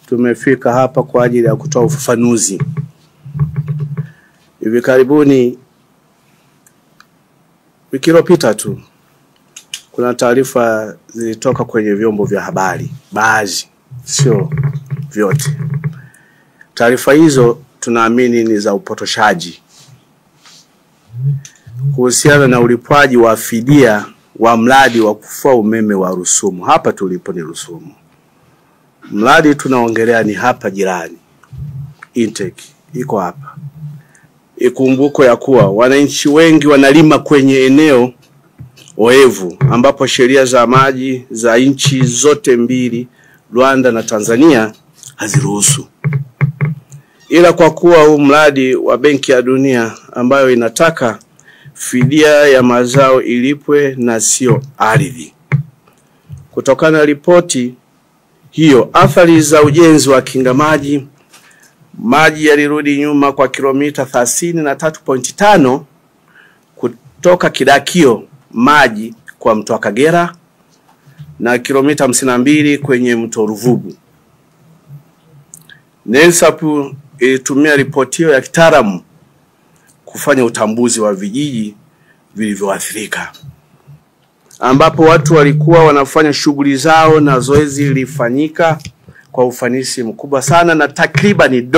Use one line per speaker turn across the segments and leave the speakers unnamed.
tumefika hapa kwa ajili ya kutoa ufafanuzi. Hivi karibuni, wiki iliyopita tu, kuna taarifa zilitoka kwenye vyombo vya habari, baadhi, sio vyote. Taarifa hizo tunaamini ni za upotoshaji kuhusiana na ulipwaji wa fidia wa mradi wa kufua umeme wa Rusumo. Hapa tulipo ni Rusumo. Mradi tunaongelea ni hapa jirani. Intake iko hapa. Ikumbuko ya kuwa wananchi wengi wanalima kwenye eneo oevu ambapo sheria za maji za nchi zote mbili, Rwanda na Tanzania, haziruhusu. Ila kwa kuwa huu mradi wa Benki ya Dunia ambayo inataka fidia ya mazao ilipwe na sio ardhi. Kutokana na ripoti hiyo, athari za ujenzi wa kinga maji yalirudi nyuma kwa kilomita 33.5 kutoka kidakio maji kwa mto Kagera na kilomita 52 kwenye mto Ruvubu. NELSAP ilitumia ripoti hiyo ya kitaalamu kufanya utambuzi wa vijiji vilivyoathirika, ambapo watu walikuwa wanafanya shughuli zao, na zoezi lilifanyika kwa ufanisi mkubwa sana, na takriban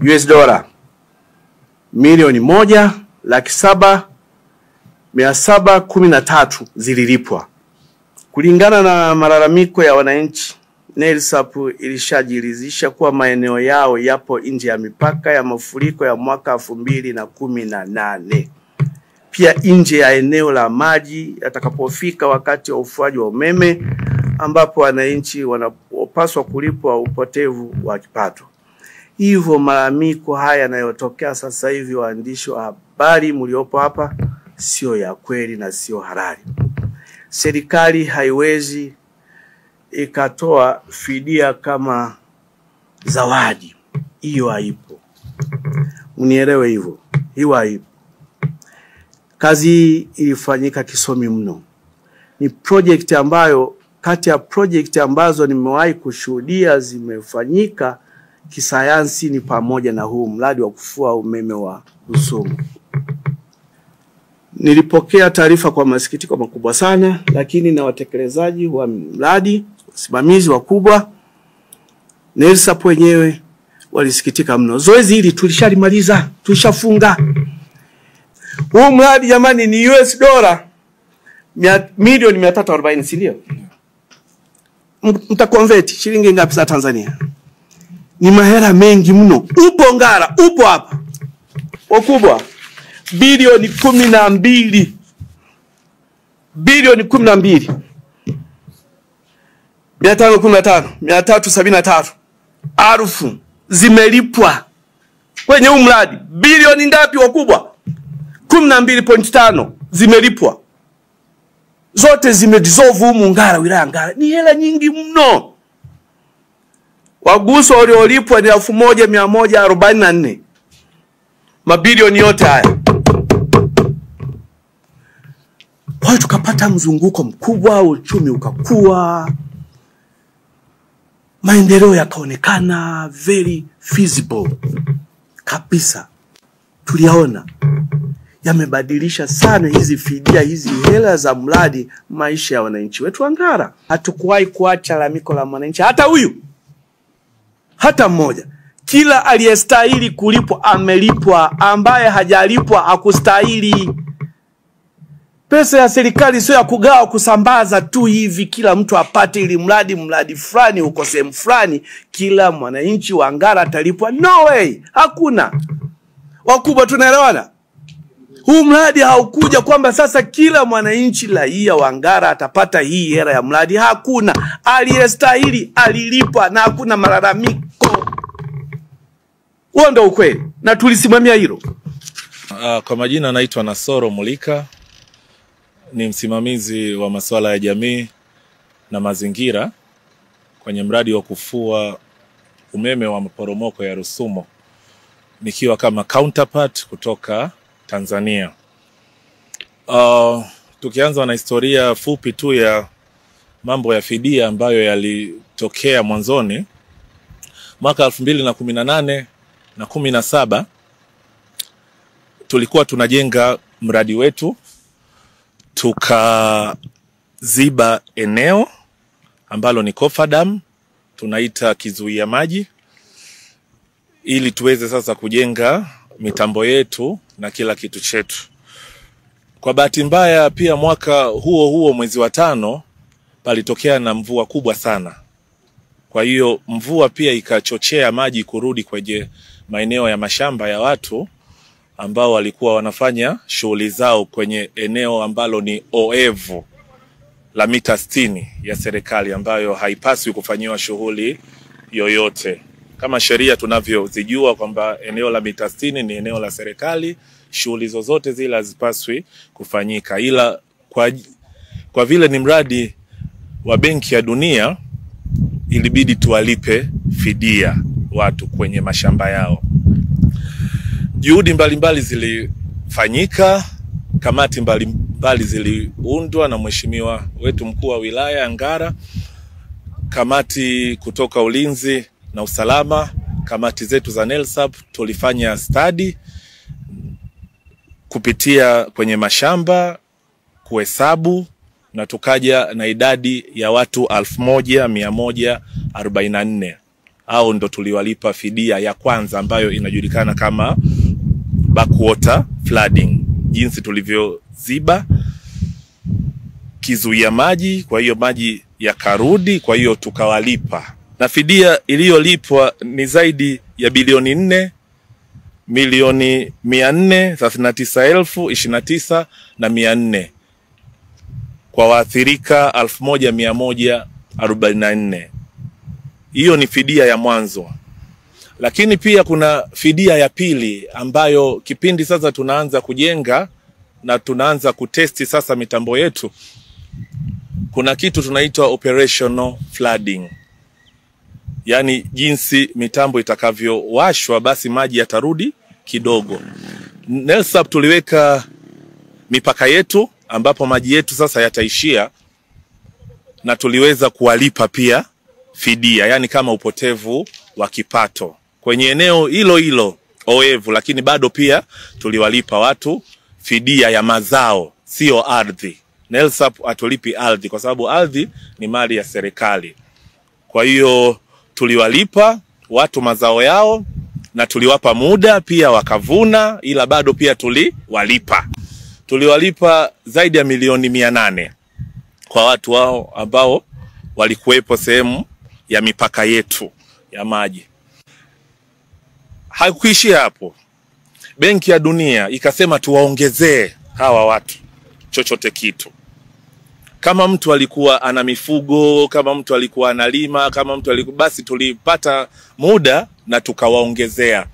US dola milioni 1,713,713 zililipwa. Kulingana na malalamiko ya wananchi, NELSAP ilishajiridhisha kuwa maeneo yao yapo nje ya mipaka ya mafuriko ya mwaka 2018. Pia nje ya eneo la maji yatakapofika wakati wa ufuaji wa umeme, ambapo wananchi wanapaswa kulipwa upotevu wa kipato. Hivyo malalamiko haya yanayotokea sasa hivi, waandishi wa habari mliopo hapa, sio ya kweli na sio halali. Serikali haiwezi ikatoa fidia kama zawadi. Hiyo haipo. Unielewe hivyo. Hiyo haipo. Kazi hii ilifanyika kisomi mno. Ni project ambayo, kati ya project ambazo nimewahi kushuhudia zimefanyika kisayansi, ni pamoja na huu mradi wa kufua umeme wa Rusumo. Nilipokea taarifa kwa masikitiko makubwa sana, lakini na watekelezaji wa mradi, wasimamizi wakubwa, NELSAP wenyewe walisikitika mno. Zoezi hili tulishalimaliza, tulishafunga. Huu mradi jamani ni US dola milioni 340, si ndio? Mtakonvert shilingi ngapi za Tanzania? Ni mahera mengi mno. Upo Ngara, upo hapa. Wakubwa, bilioni 12. Bilioni 12. 373 zimelipwa kwenye huu mradi. Bilioni ngapi wakubwa? 12.5 zimelipwa. Zote zimedissolve humu Ngara, wilaya Ngara. Ni hela nyingi mno. Waguso waliolipwa ni 1144. Mabilioni yote haya. Kwa hiyo tukapata mzunguko mkubwa, uchumi ukakua, maendeleo yakaonekana very feasible kabisa. Tuliyaona yamebadilisha sana hizi fidia, hizi hela za mradi, maisha ya wananchi wetu wa Ngara. Hatukuwahi kuacha lalamiko la mwananchi, hata huyu, hata mmoja. Kila aliyestahili kulipwa amelipwa, ambaye hajalipwa hakustahili. Pesa ya serikali sio ya kugawa, kusambaza tu hivi kila mtu apate, ili mradi fulani uko sehemu fulani kila mwananchi wa Ngara atalipwa. No way, hakuna. Wakubwa, tunaelewana? Huu mradi haukuja kwamba sasa kila mwananchi raia wa Ngara atapata hii hela ya mradi. Hakuna. Aliyestahili alilipwa na hakuna malalamiko. Huo ndio ukweli, na tulisimamia hilo.
Kwa majina naitwa Nasoro Mulika, ni msimamizi wa masuala ya jamii na mazingira kwenye mradi wa kufua umeme wa maporomoko ya Rusumo, nikiwa kama counterpart kutoka Tanzania. Tukianza na historia fupi tu ya mambo ya fidia ambayo yalitokea mwanzoni mwaka 2018 na 17, tulikuwa tunajenga mradi wetu, tukaziba eneo ambalo ni Kofadam, tunaita kizuia maji, ili tuweze sasa kujenga mitambo yetu na kila kitu chetu. Kwa bahati mbaya pia mwaka huo mwezi wa 5 palitokea na mvua kubwa sana. Kwa hiyo mvua pia ikachochea maji kurudi kwenye maeneo ya mashamba ya watu ambao walikuwa wanafanya shughuli zao kwenye eneo ambalo ni oevu la mita 60 ya serikali, ambayo haipaswi kufanyiwa shughuli yoyote. Kama sheria tunavyozijua kwamba eneo la mita 60 ni eneo la serikali, shughuli zozote zile hazipaswi kufanyika. Ila kwa vile ni mradi wa Benki ya Dunia, ilibidi tuwalipe fidia watu kwenye mashamba yao. Juhudi mbalimbali zilifanyika, kamati mbalimbali ziliundwa na mheshimiwa wetu mkuu wa wilaya ya Ngara, kamati kutoka ulinzi na usalama, kamati zetu za NELSAP. Tulifanya study kupitia kwenye mashamba, kuhesabu, na tukaja na idadi ya watu 1144. Hao ndo tuliwalipa fidia ya kwanza ambayo inajulikana kama backwater flooding, jinsi tulivyoziba kizuia maji, kwa hiyo maji yakarudi, kwa hiyo tukawalipa. Na fidia iliyolipwa ni zaidi ya bilioni 4,439,029 kwa waathirika 1144. Hiyo ni fidia ya mwanzo. Lakini pia kuna fidia ya pili ambayo kipindi sasa tunaanza kujenga na tunaanza kutesti sasa mitambo yetu. Kuna kitu tunaitwa operational flooding. Yaani jinsi mitambo itakavyowashwa basi maji yatarudi kidogo. NELSAP tuliweka mipaka yetu ambapo maji yetu sasa yataishia, na tuliweza kuwalipa pia fidia, yani kama upotevu wa kipato kwenye eneo hilo oevu, lakini bado pia tuliwalipa watu fidia ya mazao, sio ardhi. NELSAP hatulipi ardhi kwa sababu ardhi ni mali ya serikali. Kwa hiyo tuliwalipa watu mazao yao na tuliwapa muda pia wakavuna, ila bado pia tuliwalipa zaidi ya milioni 800 kwa watu wao ambao walikuwepo sehemu ya mipaka yetu ya maji. Haikuishia hapo. Benki ya Dunia ikasema tuwaongezee hawa watu chochote kitu. Kama mtu alikuwa ana mifugo, kama mtu alikuwa analima, kama mtu alikuwa, basi tulipata muda na tukawaongezea.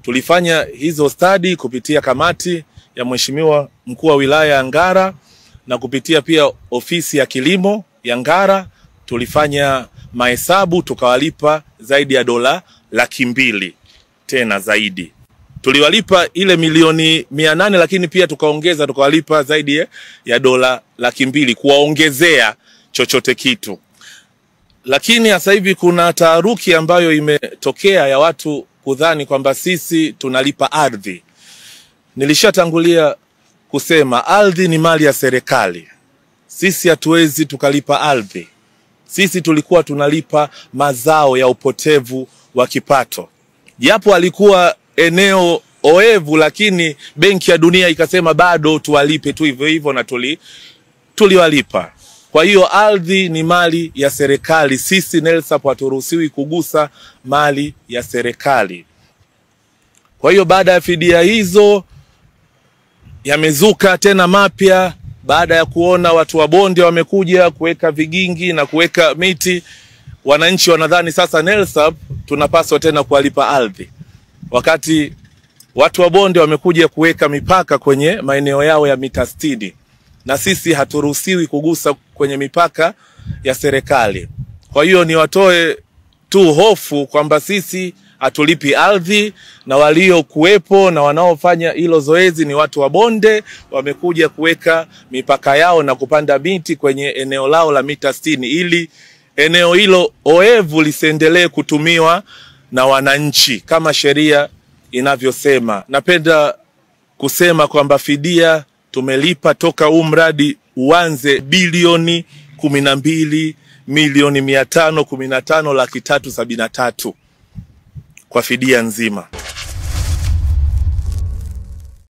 Tulifanya hizo study kupitia kamati ya mheshimiwa mkuu wa wilaya ya Ngara na kupitia pia ofisi ya kilimo ya Ngara. Tulifanya mahesabu, tukawalipa zaidi ya dola 200,000 tena zaidi. Tuliwalipa ile milioni 800, lakini pia tukawalipa zaidi ya dola 200,000 kuwaongezea chochote kitu. Lakini sasa hivi kuna taharuki ambayo imetokea ya watu kudhani kwamba sisi tunalipa ardhi. Nilishatangulia kusema ardhi ni mali ya serikali. Sisi hatuwezi tukalipa ardhi. Sisi tulikuwa tunalipa mazao ya upotevu wa kipato. Japo alikuwa eneo oevu, lakini Benki ya Dunia ikasema bado tuwalipe tu hivyo hivyo, na tuliwalipa. Kwa hiyo ardhi ni mali ya serikali. Sisi NELSAP haturuhusiwi kugusa mali ya serikali. Kwa hiyo baada ya fidia hizo yamezuka tena mapya, baada ya kuona watu wa bonde wamekuja kuweka vigingi na kuweka miti, wananchi wanadhani sasa NELSAP tunapaswa tena kuwalipa ardhi. Wakati watu wa bonde wamekuja kuweka mipaka kwenye maeneo yao ya mita 60, na sisi haturuhusiwi kugusa kwenye mipaka ya serikali. Kwa hiyo ni watoe tu hofu kwamba sisi hatulipi ardhi, na walio kuwepo na wanaofanya hilo zoezi ni watu wa bonde, wamekuja kuweka mipaka yao na kupanda miti kwenye eneo lao la mita 60 ili eneo hilo oevu lisiendelee kutumiwa na wananchi kama sheria inavyosema. Napenda kusema kwamba fidia tumelipa toka huu mradi uanze bilioni 12,515,373 kwa fidia nzima.